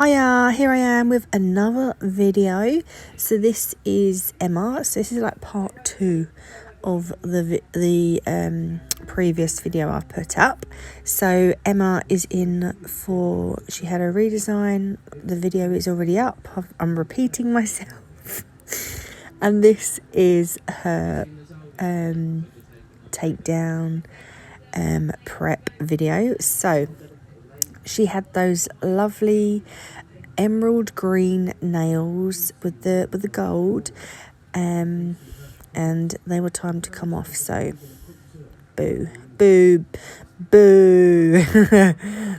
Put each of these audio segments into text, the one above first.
Hiya, here I am with another video. So this is Emma. So this is like part 2 of the previous video I've put up. So Emma is in for, she had a redesign. The video is already up. I'm repeating myself. And this is her takedown prep video. So she had those lovely emerald green nails with the gold, and they were time to come off. So boo, boo, boo.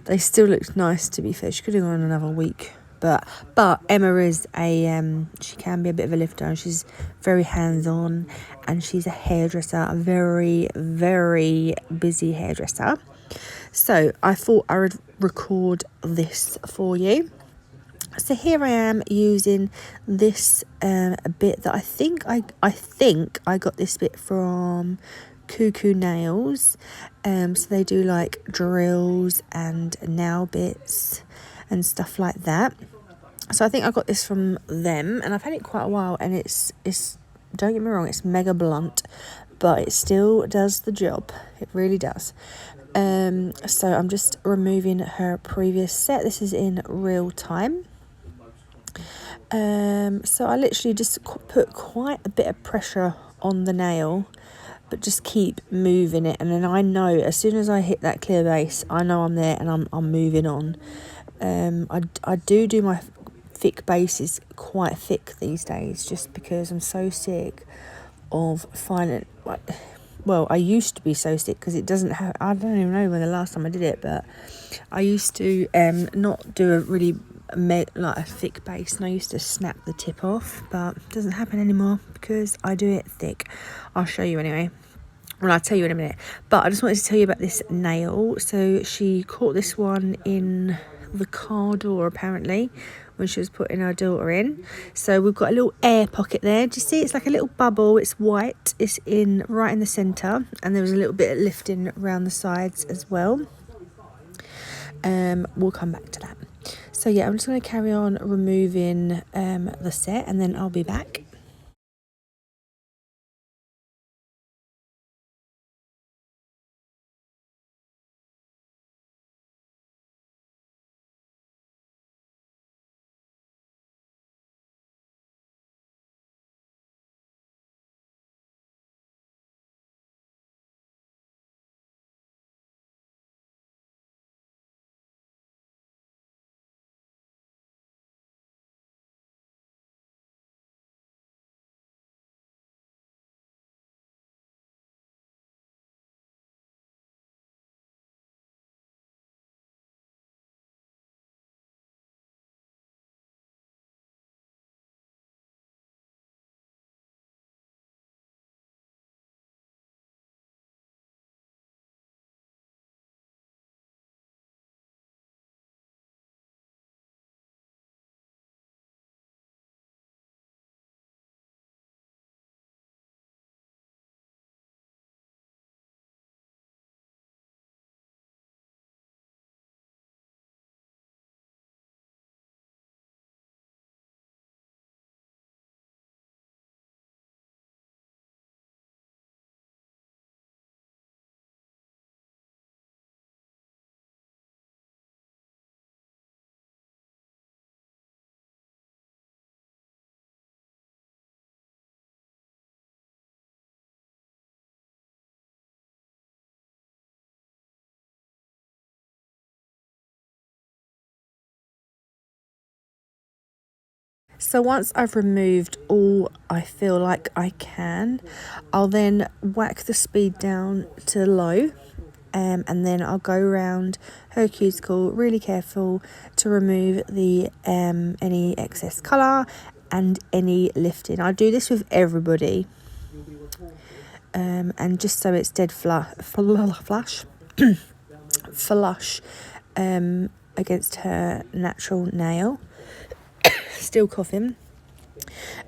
They still looked nice, to be fair. She could have gone another week, but Emma is she can be a bit of a lifter, and she's very hands-on, and she's a hairdresser, a very, very busy hairdresser. So I thought I would record this for you. So here I am using this a bit that I think I got this bit from Kuku nails. So they do like drills and nail bits and stuff like that. So I think I got this from them, and I've had it quite a while, and it's don't get me wrong, it's mega blunt, but it still does the job. It really does. So I'm just removing her previous set. This is in real time. So I literally just put quite a bit of pressure on the nail, but just keep moving it, and then I know as soon as I hit that clear base, I know I'm there, and I'm moving on. I do my thick bases quite thick these days, just because I'm so sick of finding, well, I used to be so sick because it doesn't have, I don't even know when the last time I did it, but I used to not do a really like a thick base, and I used to snap the tip off, but it doesn't happen anymore because I do it thick. I'll show you anyway. Well, I'll tell you in a minute, but I just wanted to tell you about this nail. So she caught this one in the car door apparently when she was putting her daughter in. So we've got a little air pocket there. Do you see? It's like a little bubble. It's white. It's in right in the centre, and there was a little bit of lifting around the sides as well. We'll come back to that. So yeah, I'm just going to carry on removing the set, and then I'll be back. So once I've removed all I feel like I can, I'll then whack the speed down to low, and then I'll go around her cuticle really careful to remove the any excess colour and any lifting. I do this with everybody, and just so it's dead flush against her natural nail. Still coughing.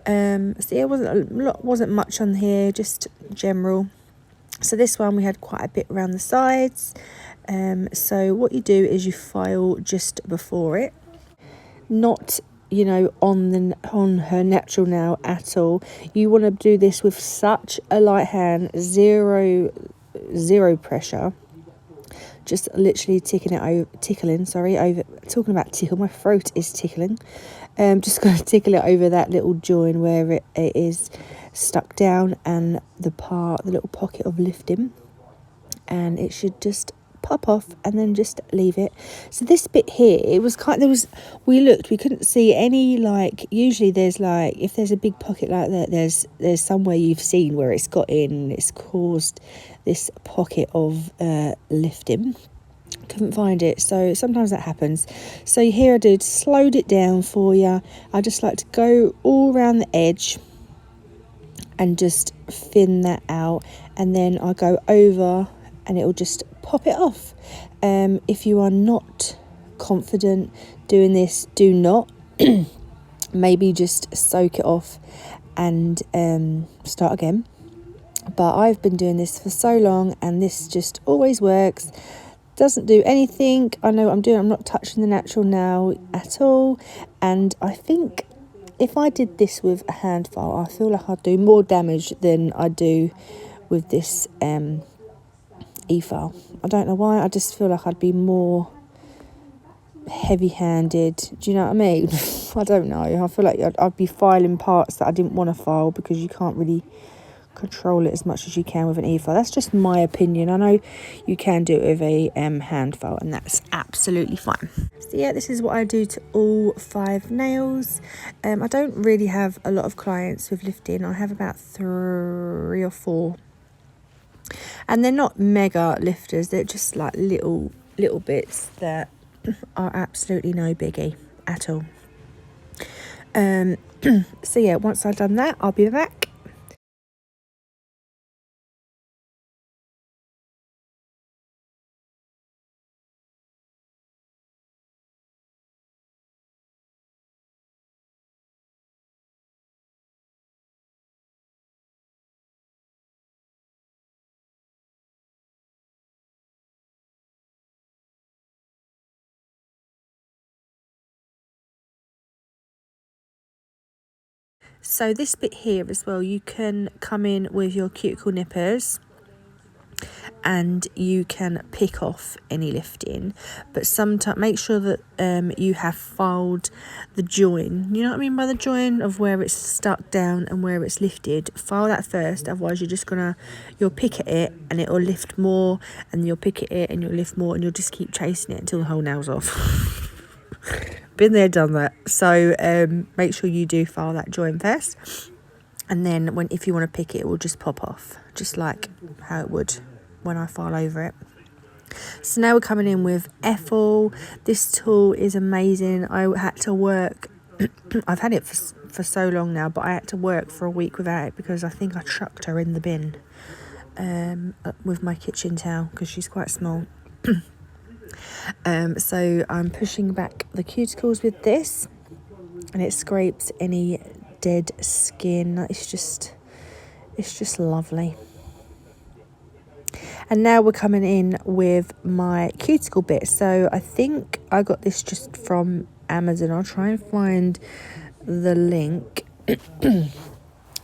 So yeah, wasn't much on here, just general. So this one we had quite a bit around the sides. So what you do is you file just before it. not, you know, on her natural nail at all. You want to do this with such a light hand, zero pressure. Just literally tickling over. Talking about tickle, my throat is tickling. Just gonna tickle it over that little join where it is stuck down, and the little pocket of lifting, and it should just pop off, and then just leave it. So this bit here, we looked, we couldn't see any, like, usually there's, like, if there's a big pocket like that, there's somewhere you've seen where it's got in, it's caused this pocket of lifting. Couldn't find it, so sometimes that happens. So here I did, slowed it down for you. I just like to go all around the edge and just thin that out, and then I go over and it will just pop it off. If you are not confident doing this, do not. Maybe just soak it off and start again. But I've been doing this for so long, and this just always works. Doesn't do anything. I know what I'm doing. I'm not touching the natural nail at all. And I think if I did this with a hand file, I feel like I'd do more damage than I do with this e-file. I don't know why. I just feel like I'd be more heavy-handed. Do you know what I mean? I don't know. I feel like I'd be filing parts that I didn't want to file, because you can't really control it as much as you can with an e-file. That's just my opinion. I know you can do it with a hand file, and that's absolutely fine. So yeah, this is what I do to all 5 nails. I don't really have a lot of clients with lifting. I have about 3 or 4, and they're not mega lifters. They're just like little bits that are absolutely no biggie at all. So yeah, once I've done that, I'll be back. So this bit here as well, you can come in with your cuticle nippers and you can pick off any lifting, but sometimes make sure that you have filed the join. You know what I mean by the join of where it's stuck down and where it's lifted. File that first, otherwise you'll pick at it and it will lift more, and you'll pick at it and you'll lift more, and you'll just keep chasing it until the whole nail's off. Been there, done that. So make sure you do file that join first, and then if you want to pick it, it will just pop off, just like how it would when I file over it. So now we're coming in with Ethel. This tool is amazing. I had to work I've had it for so long now, but I had to work for a week without it because I think I chucked her in the bin with my kitchen towel, because she's quite small. So I'm pushing back the cuticles with this, and it scrapes any dead skin. It's just lovely. And now we're coming in with my cuticle bit. So I think I got this just from Amazon. I'll try and find the link.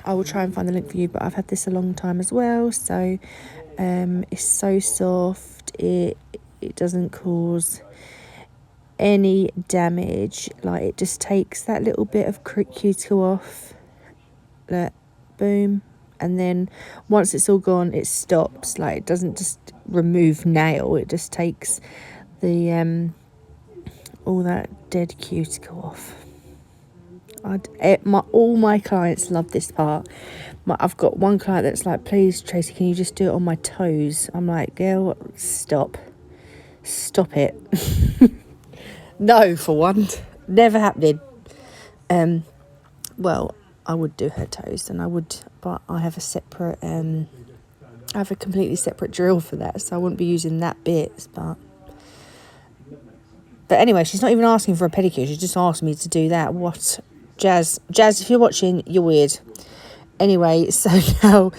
I will try and find the link for you, but I've had this a long time as well. So it's so soft. It doesn't cause any damage. Like, it just takes that little bit of cuticle off. Look, boom. And then once it's all gone, it stops. Like, it doesn't just remove nail. It just takes the all that dead cuticle off. All my clients love this part. I've got one client that's like, please, Tracy, can you just do it on my toes? I'm like, girl, stop it. No, for one, never happening. Well, I would do her toes, and I would, but I have a completely separate drill for that, so I wouldn't be using that bit. But anyway, she's not even asking for a pedicure. She just asked me to do that. What, Jazz, if you're watching, you're weird. Anyway, so now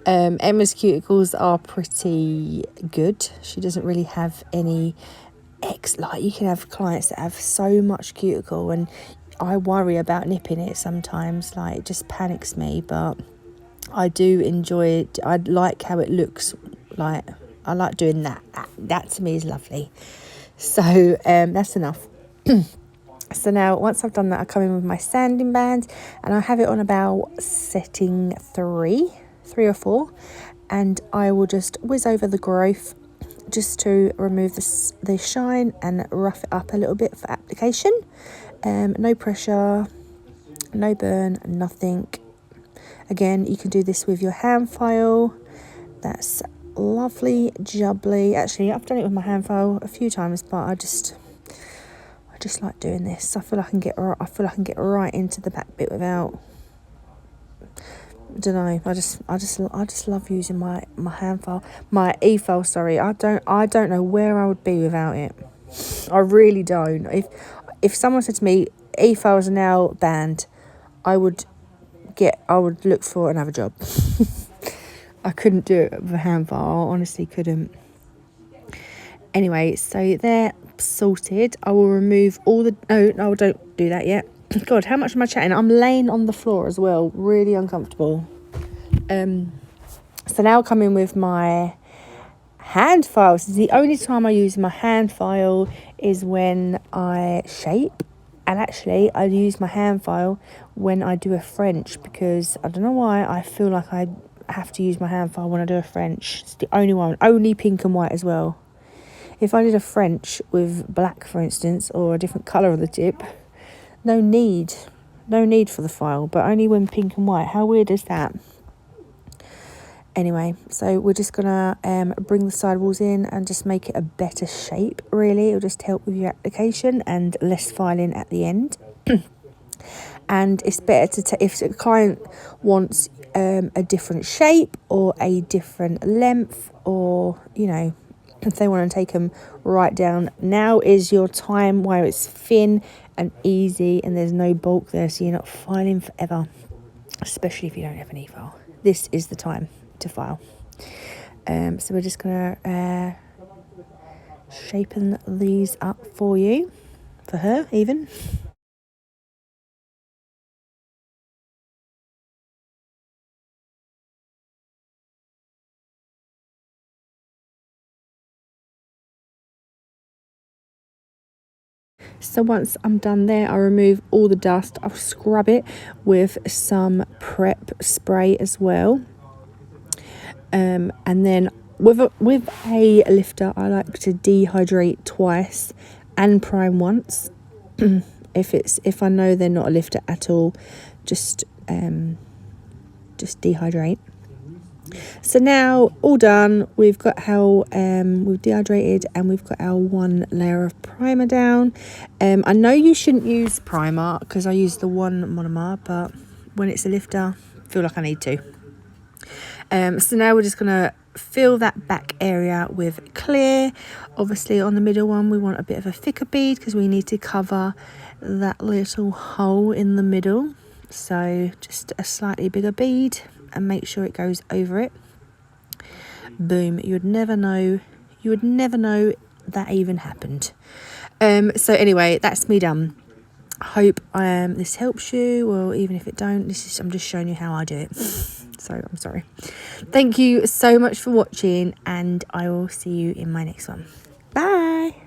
Emma's cuticles are pretty good. She doesn't really have any like you can have clients that have so much cuticle, and I worry about nipping it sometimes, like it just panics me, but I do enjoy it. I like how it looks. Like I like doing that. That to me is lovely. So that's enough. So now once I've done that, I come in with my sanding band, and I have it on about setting three or four, and I will just whiz over the growth just to remove the shine and rough it up a little bit for application. No pressure, no burn, nothing. Again, you can do this with your hand file. That's lovely jubbly. Actually, I've done it with my hand file a few times, but I just like doing this. I feel like I can get right into the back bit without. I don't know. I just love using my hand file, my e-file. Sorry, I don't know where I would be without it. I really don't. If someone said to me, e-files are now banned, I would look for another job. I couldn't do it with a hand file. I honestly couldn't. Anyway, so they're sorted. I will remove all the... No, don't do that yet. God, how much am I chatting? I'm laying on the floor as well. Really uncomfortable. So now I come in with my hand file. So the only time I use my hand file is when I shape. And actually, I use my hand file when I do a French, because I don't know why, I feel like I have to use my hand file when I do a French. It's the only one. Only pink and white as well. If I did a French with black, for instance, or a different colour of the tip, no need for the file, but only when pink and white. How weird is that? Anyway, so we're just gonna bring the sidewalls in and just make it a better shape, really. It'll just help with your application and less filing at the end. And it's better to if a client wants a different shape or a different length, or if they want to take them right down, now is your time where it's thin and easy and there's no bulk there, so you're not filing forever, especially if you don't have an e-file. This is the time to file. So we're just going to shapen these up for you, for her even. So once I'm done there, I remove all the dust. I'll scrub it with some prep spray as well. And then with a lifter, I like to dehydrate twice and prime once. If I know they're not a lifter at all, just dehydrate. So now all done, we've got how we've dehydrated and we've got our one layer of primer down. I know you shouldn't use primer because I use the one monomer, but when it's a lifter, I feel like I need to. So now we're just gonna fill that back area with clear. Obviously on the middle one we want a bit of a thicker bead because we need to cover that little hole in the middle. So just a slightly bigger bead and make sure it goes over it. Boom. You would never know that even happened. So anyway, that's me done. Hope this helps you, or even if it don't, I'm just showing you how I do it. So I'm sorry. Thank you so much for watching, and I will see you in my next one. Bye.